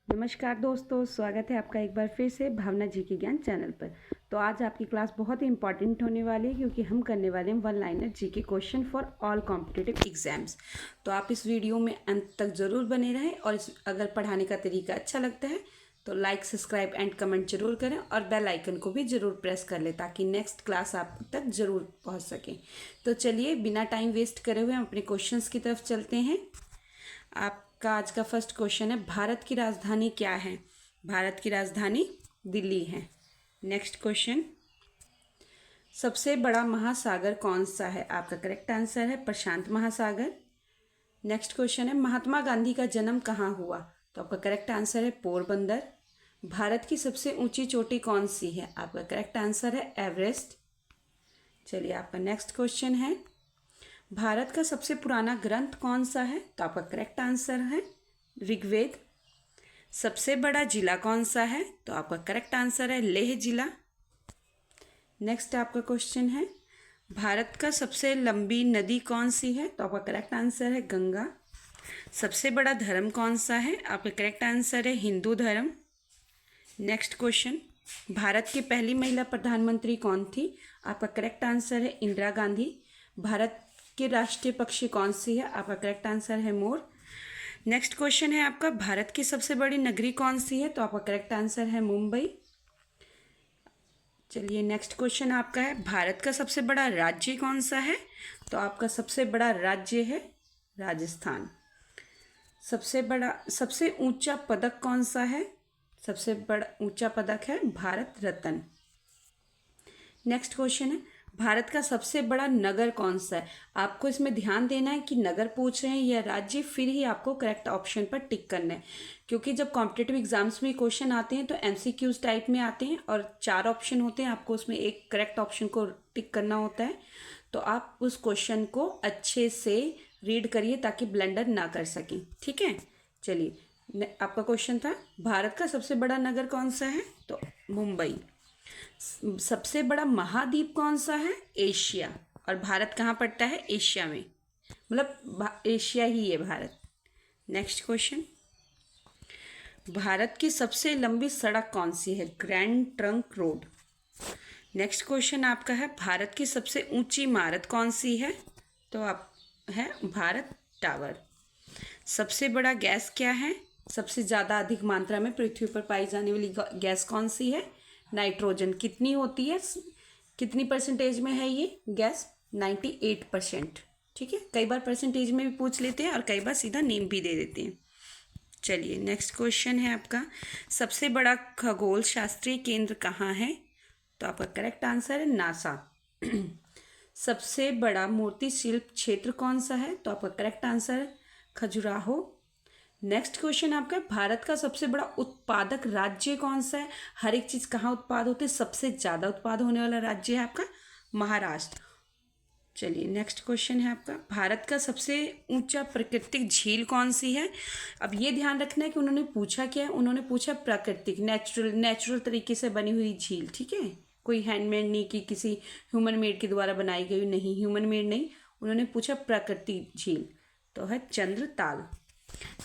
नमस्कार दोस्तों, स्वागत है आपका एक बार फिर से भावना जी के ज्ञान चैनल पर। तो आज आपकी क्लास बहुत ही इंपॉर्टेंट होने वाली है क्योंकि हम करने वाले हैं वन लाइनर जी के question for all competitive exams. तो आप इस वीडियो में अंत तक ज़रूर बने रहें और अगर पढ़ाने का तरीका अच्छा लगता है तो लाइक, सब्सक्राइब एंड कमेंट जरूर करें और बेल आइकन को भी ज़रूर प्रेस कर लें ताकि नेक्स्ट क्लास आप तक ज़रूर पहुँच सकें। तो चलिए बिना टाइम वेस्ट करे हुए हम अपने क्वेश्चंस की तरफ चलते हैं। आपका आज का फर्स्ट क्वेश्चन है, भारत की राजधानी क्या है? भारत की राजधानी दिल्ली है। नेक्स्ट क्वेश्चन, सबसे बड़ा महासागर कौन सा है? आपका करेक्ट आंसर है प्रशांत महासागर। नेक्स्ट क्वेश्चन है, महात्मा गांधी का जन्म कहाँ हुआ? तो आपका करेक्ट आंसर है पोरबंदर। भारत की सबसे ऊंची चोटी कौन सी है? आपका करेक्ट आंसर है एवरेस्ट। चलिए आपका नेक्स्ट क्वेश्चन है, भारत का सबसे पुराना ग्रंथ कौन सा है? तो आपका करेक्ट आंसर है ऋग्वेद। सबसे बड़ा जिला कौन सा है? तो आपका करेक्ट आंसर है लेह जिला। नेक्स्ट आपका क्वेश्चन है, भारत का सबसे लंबी नदी कौन सी है? तो आपका करेक्ट आंसर है गंगा। सबसे बड़ा धर्म कौन सा है? आपका करेक्ट आंसर है हिंदू धर्म। नेक्स्ट क्वेश्चन, भारत की पहली महिला प्रधानमंत्री कौन थी? आपका करेक्ट आंसर है इंदिरा गांधी। भारत के राष्ट्रीय पक्षी कौन सी है? आपका करेक्ट आंसर है मोर। नेक्स्ट क्वेश्चन है आपका, भारत की सबसे बड़ी नगरी कौन सी है? तो आपका करेक्ट आंसर है मुंबई। चलिए नेक्स्ट क्वेश्चन आपका है, भारत का सबसे बड़ा राज्य कौन सा है? तो आपका सबसे बड़ा राज्य है राजस्थान। सबसे ऊंचा पदक कौन सा है? सबसे बड़ा ऊंचा पदक है भारत रत्न। नेक्स्ट क्वेश्चन है, भारत का सबसे बड़ा नगर कौन सा है? आपको इसमें ध्यान देना है कि नगर पूछ रहे हैं या राज्य, फिर ही आपको करेक्ट ऑप्शन पर टिक करना है क्योंकि जब कॉम्पिटिटिव एग्जाम्स में क्वेश्चन आते हैं तो एमसीक्यूज टाइप में आते हैं और 4 ऑप्शन होते हैं, आपको उसमें एक करेक्ट ऑप्शन को टिक करना होता है। तो आप उस क्वेश्चन को अच्छे से रीड करिए ताकि ब्लंडर ना कर सकें, ठीक है। चलिए आपका क्वेश्चन था, भारत का सबसे बड़ा नगर कौन सा है? तो मुंबई। सबसे बड़ा महाद्वीप कौन सा है? एशिया। और भारत कहाँ पड़ता है? एशिया में, मतलब एशिया ही है भारत। नेक्स्ट क्वेश्चन, भारत की सबसे लंबी सड़क कौन सी है? Grand trunk road. Next question आपका है, भारत की सबसे ऊंची इमारत कौन सी है? तो आप है भारत टावर। सबसे बड़ा गैस क्या है? सबसे ज़्यादा अधिक मात्रा में पृथ्वी पर पाई जाने वाली गैस कौन सी है? नाइट्रोजन। कितनी होती है, कितनी परसेंटेज में है ये गैस? 98%। ठीक है, कई बार परसेंटेज में भी पूछ लेते हैं और कई बार सीधा नेम भी दे देते हैं। चलिए नेक्स्ट क्वेश्चन है आपका, सबसे बड़ा खगोल शास्त्रीय केंद्र कहाँ है? तो आपका करेक्ट आंसर है नासा। सबसे बड़ा मूर्ति शिल्प क्षेत्र कौन सा है? तो आपका करेक्ट आंसर है खजुराहो। नेक्स्ट क्वेश्चन आपका, भारत का सबसे बड़ा उत्पादक राज्य कौन सा है? हर एक चीज़ कहाँ उत्पाद होते हैं? सबसे ज़्यादा उत्पाद होने वाला राज्य है आपका महाराष्ट्र। चलिए नेक्स्ट क्वेश्चन है आपका, भारत का सबसे ऊंचा प्राकृतिक झील कौन सी है? अब ये ध्यान रखना है कि उन्होंने पूछा क्या है, उन्होंने पूछा प्राकृतिक, नेचुरल तरीके से बनी हुई झील, ठीक है, कोई हैंडमेड नहीं कि किसी ह्यूमन मेड के द्वारा बनाई गई, नहीं, ह्यूमन मेड नहीं, उन्होंने पूछा प्राकृतिक झील, तो है चंद्रताल।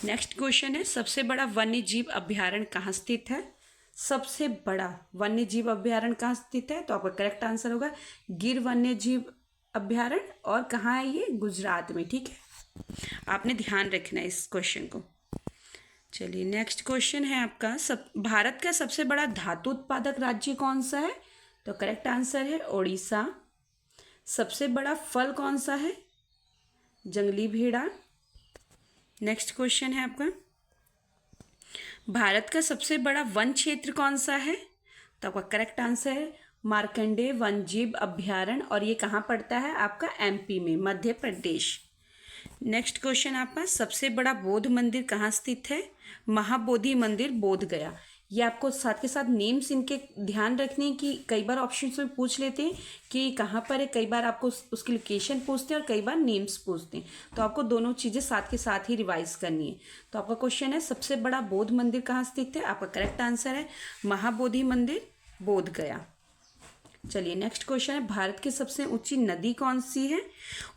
नेक्स्ट क्वेश्चन है, सबसे बड़ा वन्य जीव अभ्यारण्य कहाँ स्थित है? सबसे बड़ा वन्य जीव अभ्यारण्य कहाँ स्थित है? तो आपका करेक्ट आंसर होगा गिर वन्य जीव अभ्यारण्य। और कहाँ है ये? गुजरात में, ठीक है, आपने ध्यान रखना है इस क्वेश्चन को। चलिए नेक्स्ट क्वेश्चन है आपका, भारत का सबसे बड़ा धातु उत्पादक राज्य कौन सा है? तो करेक्ट आंसर है ओडिशा। सबसे बड़ा फल कौन सा है? जंगली भेड़ा। नेक्स्ट क्वेश्चन है आपका, भारत का सबसे बड़ा वन क्षेत्र कौन सा है? तो आपका करेक्ट आंसर है मार्कंडेय वन्यजीव अभ्यारण्य, और ये कहाँ पड़ता है? आपका एमपी में, मध्य प्रदेश। नेक्स्ट क्वेश्चन आपका, सबसे बड़ा बौद्ध मंदिर कहाँ स्थित है? महाबोधि मंदिर, बोध गया। ये आपको साथ के साथ नेम्स इनके ध्यान रखने की, कई बार ऑप्शंस में पूछ लेते हैं कि कहाँ पर है, कई बार आपको उसकी लोकेशन पूछते हैं और कई बार नेम्स पूछते हैं, तो आपको दोनों चीज़ें साथ के साथ ही रिवाइज करनी है। तो आपका क्वेश्चन है, सबसे बड़ा बौद्ध मंदिर कहाँ स्थित है? आपका करेक्ट आंसर है महाबोधि मंदिर, बोध गया। चलिए नेक्स्ट क्वेश्चन है, भारत की सबसे ऊंची नदी कौन सी है?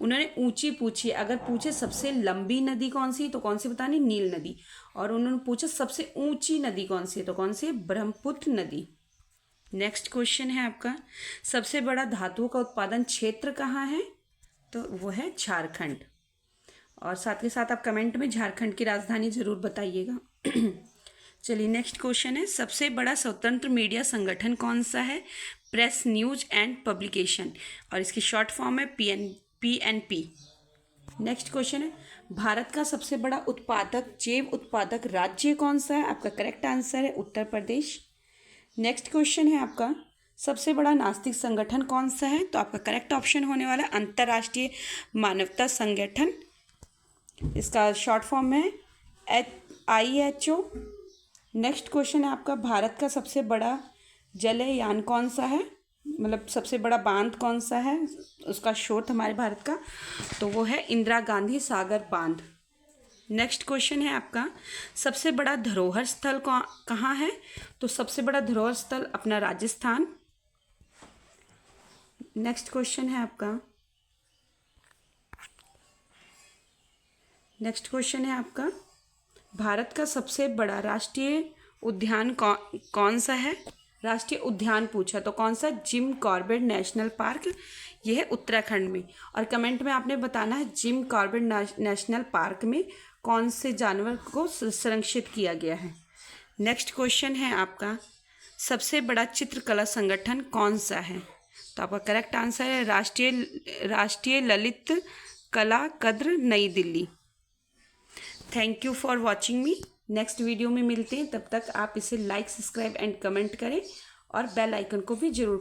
उन्होंने ऊंची पूछी, अगर पूछे सबसे लंबी नदी कौन सी तो कौन सी बतानी? नील नदी। और उन्होंने पूछा सबसे ऊंची नदी कौन सी है, तो कौन सी है, ब्रह्मपुत्र नदी। नेक्स्ट क्वेश्चन है आपका, सबसे बड़ा धातुओं का उत्पादन क्षेत्र कहाँ है, तो वो है झारखंड। और साथ के साथ आप कमेंट में झारखंड की राजधानी ज़रूर बताइएगा। चलिए नेक्स्ट क्वेश्चन है, सबसे बड़ा स्वतंत्र मीडिया संगठन कौन सा है, प्रेस न्यूज एंड पब्लिकेशन, और इसकी शॉर्ट फॉर्म है PNP। नेक्स्ट क्वेश्चन है, भारत का सबसे बड़ा उत्पादक जैव उत्पादक राज्य कौन सा है, आपका करेक्ट आंसर है उत्तर प्रदेश। नेक्स्ट क्वेश्चन है आपका, सबसे बड़ा नास्तिक संगठन कौन सा है, तो आपका करेक्ट ऑप्शन होने वाला अंतर्राष्ट्रीय मानवता संगठन, इसका शॉर्ट फॉर्म है IHO। नेक्स्ट क्वेश्चन है आपका, भारत का सबसे बड़ा जलयान कौन सा है, मतलब सबसे बड़ा बांध कौन सा है, उसका स्रोत हमारे भारत का, तो वो है इंदिरा गांधी सागर बांध। नेक्स्ट क्वेश्चन है आपका, सबसे बड़ा धरोहर स्थल कहाँ है, तो सबसे बड़ा धरोहर स्थल अपना राजस्थान। नेक्स्ट क्वेश्चन है आपका, भारत का सबसे बड़ा राष्ट्रीय उद्यान कौन सा है, राष्ट्रीय उद्यान पूछा तो कौन सा, जिम कॉर्बेट नेशनल पार्क, यह है उत्तराखंड में। और कमेंट में आपने बताना है जिम कॉर्बेट नेशनल पार्क में कौन से जानवर को संरक्षित किया गया है। नेक्स्ट क्वेश्चन है आपका, सबसे बड़ा चित्रकला संगठन कौन सा है, तो आपका करेक्ट आंसर है राष्ट्रीय ललित कला केंद्र नई Delhi. Thank you for watching me. Next video में मिलते हैं, तब तक आप इसे लाइक सब्सक्राइब एंड कमेंट करें और बेल आइकन को भी जरूर